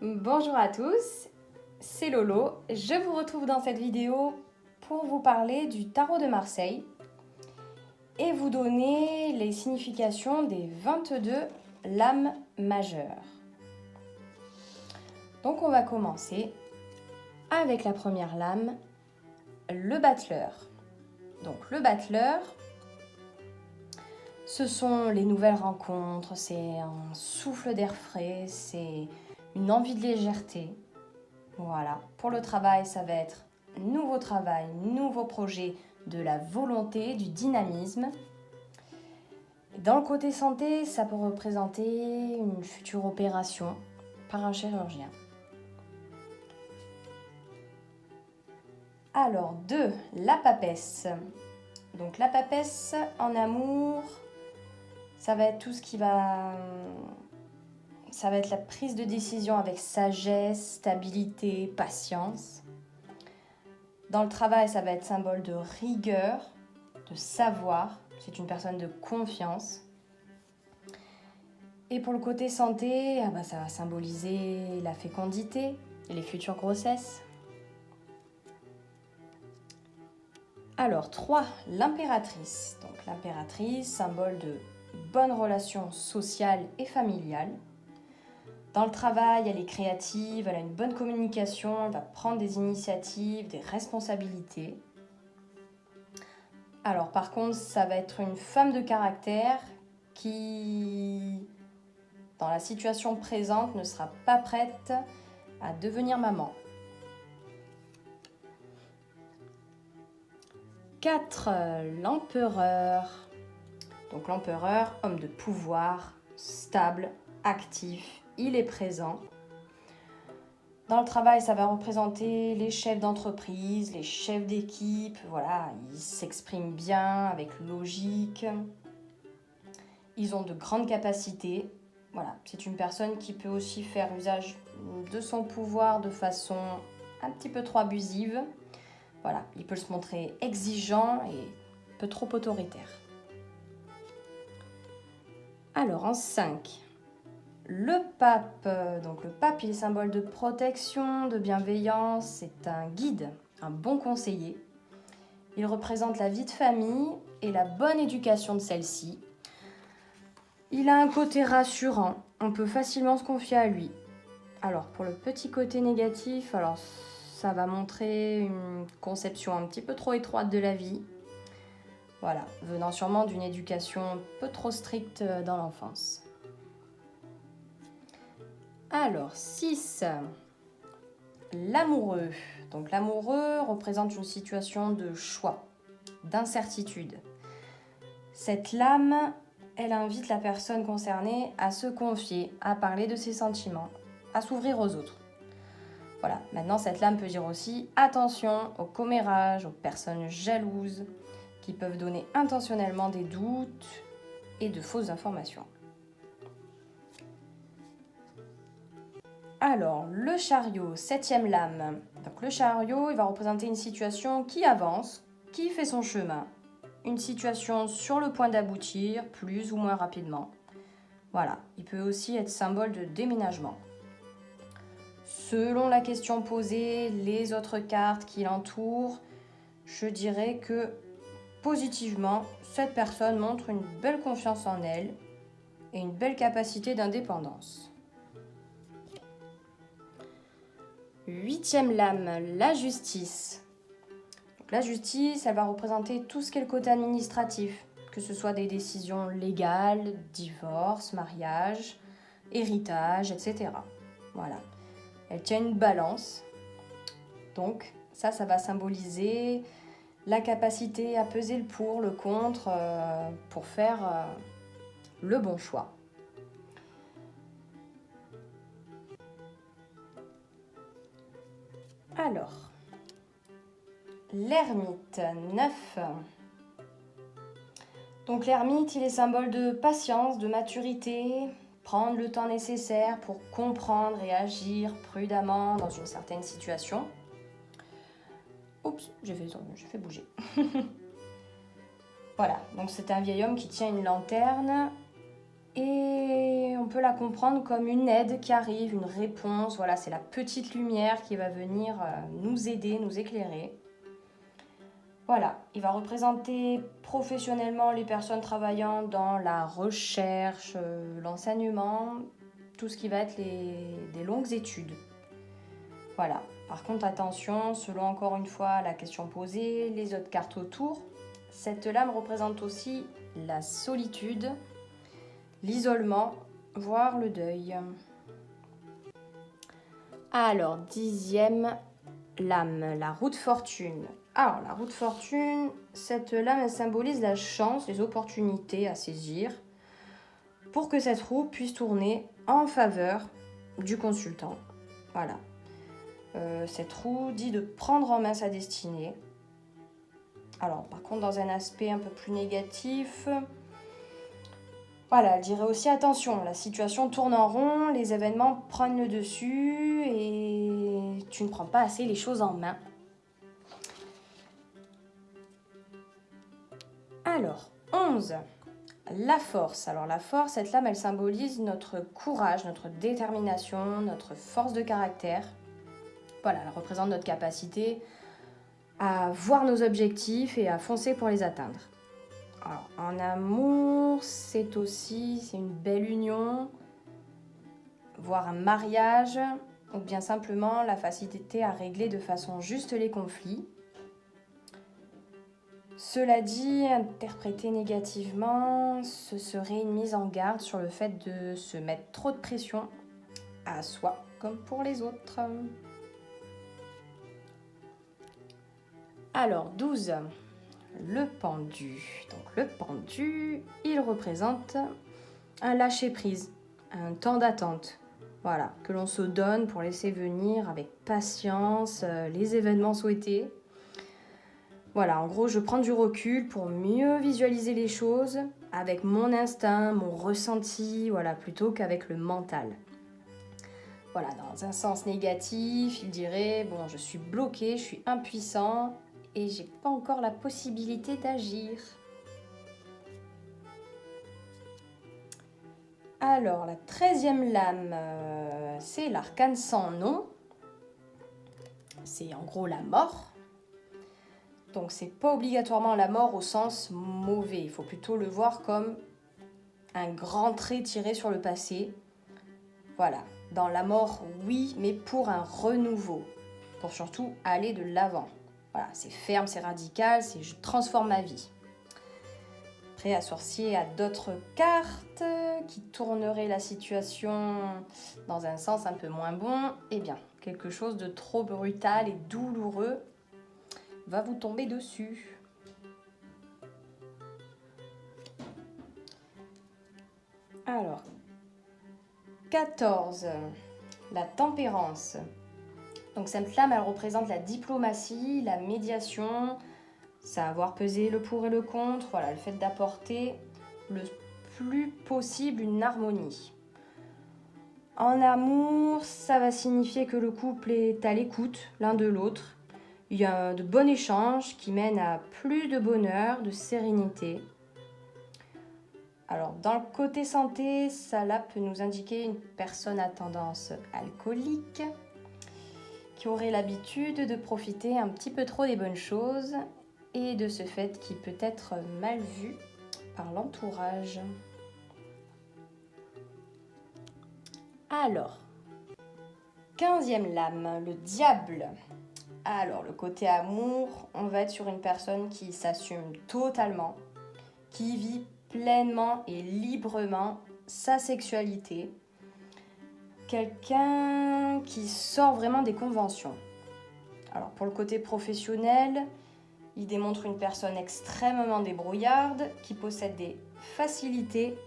Bonjour à tous, c'est Lolo. Je vous retrouve dans cette vidéo pour vous parler du tarot de Marseille et vous donner les significations des 22 lames majeures. Donc on va commencer avec la première lame, le battleur. Donc le battleur, ce sont les nouvelles rencontres, c'est un souffle d'air frais, c'est une envie de légèreté. Voilà, pour le travail, ça va être nouveau travail, nouveau projet, de la volonté, du dynamisme. Dans le côté santé, ça peut représenter une future opération par un chirurgien. Alors, 2, la papesse. Donc la papesse en amour, ça va être tout ce qui va... Ça va être la prise de décision avec sagesse, stabilité, patience. Dans le travail, ça va être symbole de rigueur, de savoir. C'est une personne de confiance. Et pour le côté santé, ça va symboliser la fécondité et les futures grossesses. Alors 3, l'impératrice. Donc l'impératrice, symbole de bonnes relations sociales et familiales. Dans le travail, elle est créative, elle a une bonne communication, elle va prendre des initiatives, des responsabilités. Alors par contre, ça va être une femme de caractère qui, dans la situation présente, ne sera pas prête à devenir maman. 4, l'empereur. Donc l'empereur, homme de pouvoir, stable, actif, il est présent. Dans le travail, ça va représenter les chefs d'entreprise, les chefs d'équipe. Voilà, ils s'expriment bien, avec logique. Ils ont de grandes capacités. Voilà, c'est une personne qui peut aussi faire usage de son pouvoir de façon un petit peu trop abusive. Voilà, il peut se montrer exigeant et un peu trop autoritaire. Alors, en 5, le pape. Donc le pape, il est symbole de protection, de bienveillance. C'est un guide, un bon conseiller. Il représente la vie de famille et la bonne éducation de celle-ci. Il a un côté rassurant, on peut facilement se confier à lui. Alors pour le petit côté négatif, alors ça va montrer une conception un petit peu trop étroite de la vie. Voilà, venant sûrement d'une éducation un peu trop stricte dans l'enfance. Alors 6, l'amoureux. Donc l'amoureux représente une situation de choix, d'incertitude. Cette lame, elle invite la personne concernée à se confier, à parler de ses sentiments, à s'ouvrir aux autres. Voilà, maintenant cette lame peut dire aussi attention aux commérages, aux personnes jalouses qui peuvent donner intentionnellement des doutes et de fausses informations. Alors, le chariot, 7e lame. Donc le chariot, il va représenter une situation qui avance, qui fait son chemin. Une situation sur le point d'aboutir, plus ou moins rapidement. Voilà, il peut aussi être symbole de déménagement. Selon la question posée, les autres cartes qui l'entourent, je dirais que positivement, cette personne montre une belle confiance en elle et une belle capacité d'indépendance. 8e lame, la justice. Donc, la justice, elle va représenter tout ce qui est le côté administratif, que ce soit des décisions légales, divorce, mariage, héritage, etc. Voilà. Elle tient une balance. Donc, ça va symboliser la capacité à peser le pour, le contre, pour faire le bon choix. Alors, l'ermite, 9. Donc l'ermite, il est symbole de patience, de maturité, prendre le temps nécessaire pour comprendre et agir prudemment dans une certaine situation. Oups, j'ai fait bouger. Voilà, donc c'est un vieil homme qui tient une lanterne Et on peut la comprendre comme une aide qui arrive, une réponse. Voilà, c'est la petite lumière qui va venir nous aider, nous éclairer. Voilà, il va représenter professionnellement les personnes travaillant dans la recherche, l'enseignement, tout ce qui va être des longues études. Voilà, par contre attention, selon encore une fois la question posée, les autres cartes autour, cette lame représente aussi la solitude, l'isolement, voire le deuil. Alors, 10e lame, la roue de fortune. Alors, la roue de fortune, cette lame, elle symbolise la chance, les opportunités à saisir pour que cette roue puisse tourner en faveur du consultant. Voilà. Cette roue dit de prendre en main sa destinée. Alors, par contre, dans un aspect un peu plus négatif, voilà, elle dirait aussi attention, la situation tourne en rond, les événements prennent le dessus et tu ne prends pas assez les choses en main. Alors, 11, la force. Alors la force, cette lame, elle symbolise notre courage, notre détermination, notre force de caractère. Voilà, elle représente notre capacité à voir nos objectifs et à foncer pour les atteindre. Alors, en amour, c'est une belle union, voire un mariage, ou bien simplement la facilité à régler de façon juste les conflits. Cela dit, interprété négativement, ce serait une mise en garde sur le fait de se mettre trop de pression à soi comme pour les autres. Alors, 12. Le pendu. Donc, le pendu, il représente un lâcher-prise, un temps d'attente. Voilà, que l'on se donne pour laisser venir avec patience les événements souhaités. Voilà, en gros, je prends du recul pour mieux visualiser les choses avec mon instinct, mon ressenti, voilà, plutôt qu'avec le mental. Voilà, dans un sens négatif, il dirait, bon, je suis bloqué, je suis impuissant et j'ai pas encore la possibilité d'agir. Alors, la 13e lame, c'est l'arcane sans nom. C'est en gros la mort. Donc c'est pas obligatoirement la mort au sens mauvais, il faut plutôt le voir comme un grand trait tiré sur le passé. Voilà, dans la mort, oui, mais pour un renouveau, pour surtout aller de l'avant. Voilà, c'est ferme, c'est radical, c'est je transforme ma vie. Après, associé à d'autres cartes qui tourneraient la situation dans un sens un peu moins bon, eh bien, quelque chose de trop brutal et douloureux va vous tomber dessus. Alors, 14, la tempérance. Donc cette flamme, elle représente la diplomatie, la médiation, savoir peser le pour et le contre, voilà, le fait d'apporter le plus possible une harmonie. En amour, ça va signifier que le couple est à l'écoute l'un de l'autre. Il y a de bons échanges qui mènent à plus de bonheur, de sérénité. Alors, dans le côté santé, ça là peut nous indiquer une personne à tendance alcoolique qui aurait l'habitude de profiter un petit peu trop des bonnes choses et de ce fait qui peut être mal vu par l'entourage. Alors, 15e lame, le diable. Alors, le côté amour, on va être sur une personne qui s'assume totalement, qui vit pleinement et librement sa sexualité. Quelqu'un qui sort vraiment des conventions. Alors, pour le côté professionnel, il démontre une personne extrêmement débrouillarde qui possède des facilités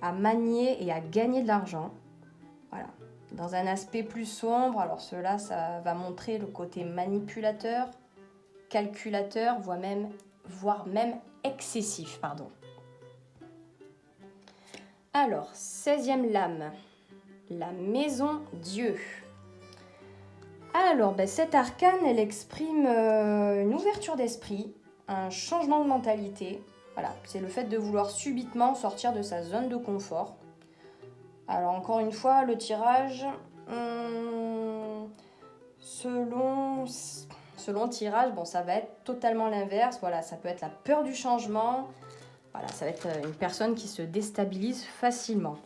à manier et à gagner de l'argent. Voilà. Dans un aspect plus sombre, alors cela, ça va montrer le côté manipulateur, calculateur, voire même excessif, pardon. Alors, 16e lame, la maison Dieu. Alors, cette arcane, elle exprime une ouverture d'esprit, un changement de mentalité. Voilà, c'est le fait de vouloir subitement sortir de sa zone de confort. Alors encore une fois, le tirage, selon tirage, bon, ça va être totalement l'inverse. Voilà, ça peut être la peur du changement. Voilà, ça va être une personne qui se déstabilise facilement.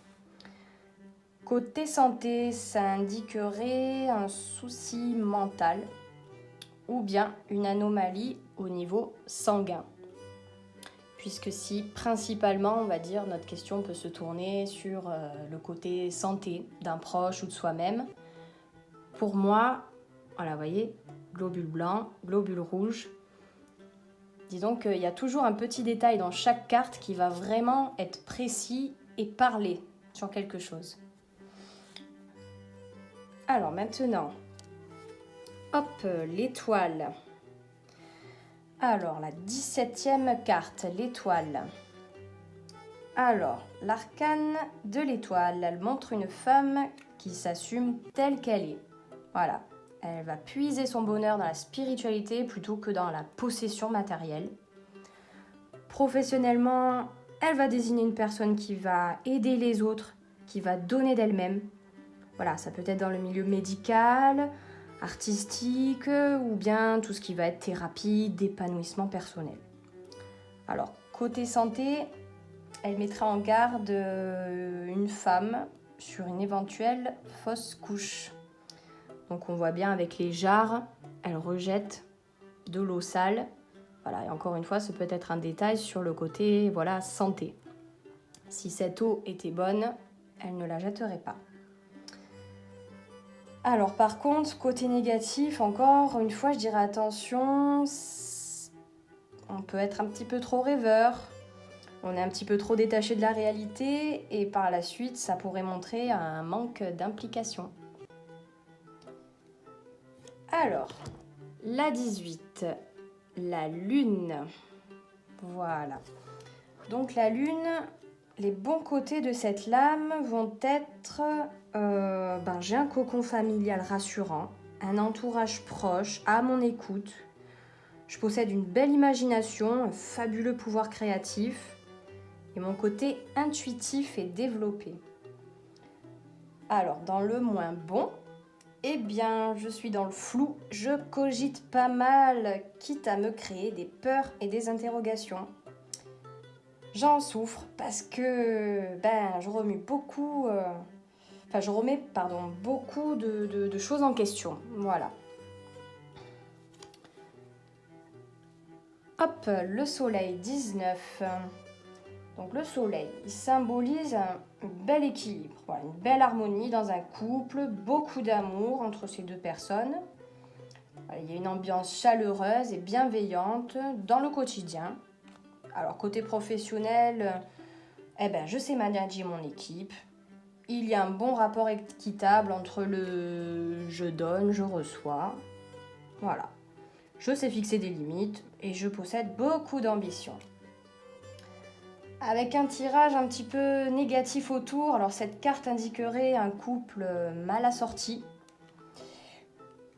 Côté santé, ça indiquerait un souci mental ou bien une anomalie au niveau sanguin. Puisque si principalement, on va dire, notre question peut se tourner sur le côté santé d'un proche ou de soi-même. Pour moi, voilà, vous voyez, globule blanc, globule rouge. Disons qu'il y a toujours un petit détail dans chaque carte qui va vraiment être précis et parler sur quelque chose. Alors maintenant, hop, l'étoile. Alors, la 17e carte, l'étoile. Alors, l'arcane de l'étoile, elle montre une femme qui s'assume telle qu'elle est. Voilà, elle va puiser son bonheur dans la spiritualité plutôt que dans la possession matérielle. Professionnellement, elle va désigner une personne qui va aider les autres, qui va donner d'elle-même. Voilà, ça peut être dans le milieu médical, artistique ou bien tout ce qui va être thérapie, d'épanouissement personnel. Alors, côté santé, elle mettra en garde une femme sur une éventuelle fausse couche. Donc on voit bien avec les jarres, elle rejette de l'eau sale. Voilà, et encore une fois, ce peut être un détail sur le côté voilà, santé. Si cette eau était bonne, elle ne la jetterait pas. Alors par contre, côté négatif, encore une fois, je dirais attention, on peut être un petit peu trop rêveur, on est un petit peu trop détaché de la réalité et par la suite, ça pourrait montrer un manque d'implication. Alors, la 18, la lune. Voilà. Donc la lune, les bons côtés de cette lame vont être... j'ai un cocon familial rassurant, un entourage proche, à mon écoute. Je possède une belle imagination, un fabuleux pouvoir créatif et mon côté intuitif est développé. Alors, dans le moins bon, eh bien, je suis dans le flou, je cogite pas mal, quitte à me créer des peurs et des interrogations. J'en souffre parce que je remets beaucoup... je remets beaucoup de choses en question. Voilà. Hop, le soleil 19. Donc le soleil, il symbolise un bel équilibre, voilà, une belle harmonie dans un couple, beaucoup d'amour entre ces deux personnes. Voilà, il y a une ambiance chaleureuse et bienveillante dans le quotidien. Alors côté professionnel, je sais manager mon équipe. Il y a un bon rapport équitable entre le je donne, je reçois. Voilà. Je sais fixer des limites et je possède beaucoup d'ambition. Avec un tirage un petit peu négatif autour, alors cette carte indiquerait un couple mal assorti,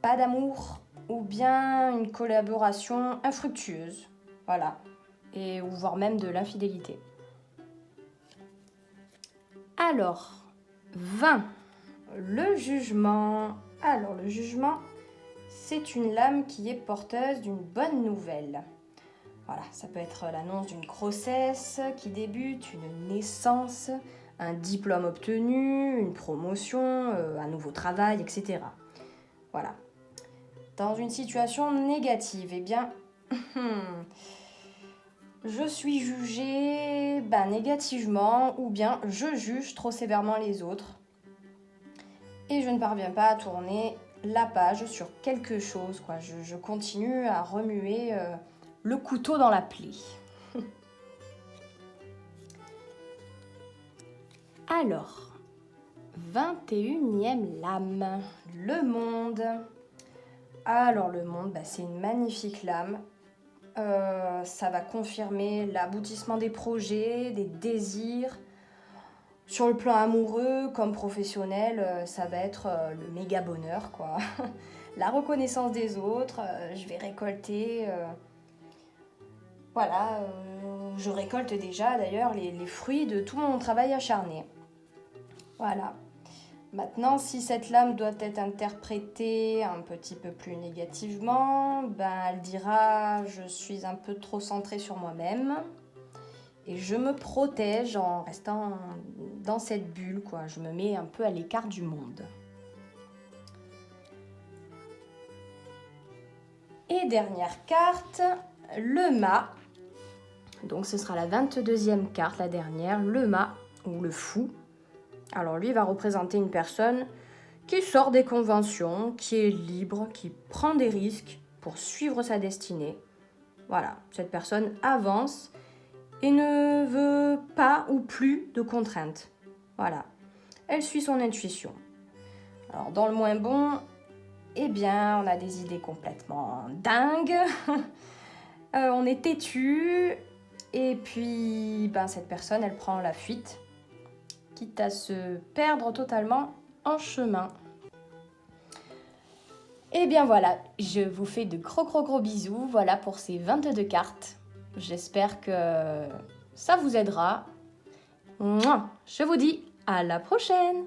pas d'amour ou bien une collaboration infructueuse. Voilà. Et ou voire même de l'infidélité. Alors, 20. Le jugement. Alors, le jugement, c'est une lame qui est porteuse d'une bonne nouvelle. Voilà, ça peut être l'annonce d'une grossesse qui débute, une naissance, un diplôme obtenu, une promotion, un nouveau travail, etc. Voilà. Dans une situation négative, eh bien, je suis jugée négativement ou bien je juge trop sévèrement les autres et je ne parviens pas à tourner la page sur quelque chose, quoi. Je continue à remuer le couteau dans la plaie. Alors, 21e lame, le monde. Alors le monde, c'est une magnifique lame. Ça va confirmer l'aboutissement des projets, des désirs. Sur le plan amoureux comme professionnel, ça va être le méga bonheur, quoi. La reconnaissance des autres, je vais récolter... je récolte déjà d'ailleurs les fruits de tout mon travail acharné. Voilà. Maintenant, si cette lame doit être interprétée un petit peu plus négativement, ben, elle dira « je suis un peu trop centrée sur moi-même » et je me protège en restant dans cette bulle, quoi. Je me mets un peu à l'écart du monde. Et dernière carte, le mât. Donc ce sera la 22e carte, la dernière, le mât ou le fou. Alors lui va représenter une personne qui sort des conventions, qui est libre, qui prend des risques pour suivre sa destinée. Voilà, cette personne avance et ne veut pas ou plus de contraintes. Voilà, elle suit son intuition. Alors dans le moins bon, eh bien on a des idées complètement dingues, on est têtu et puis ben, cette personne elle prend la fuite, quitte à se perdre totalement en chemin. Et bien voilà, je vous fais de gros bisous, voilà pour ces 22 cartes. J'espère que ça vous aidera. Mouah, je vous dis à la prochaine!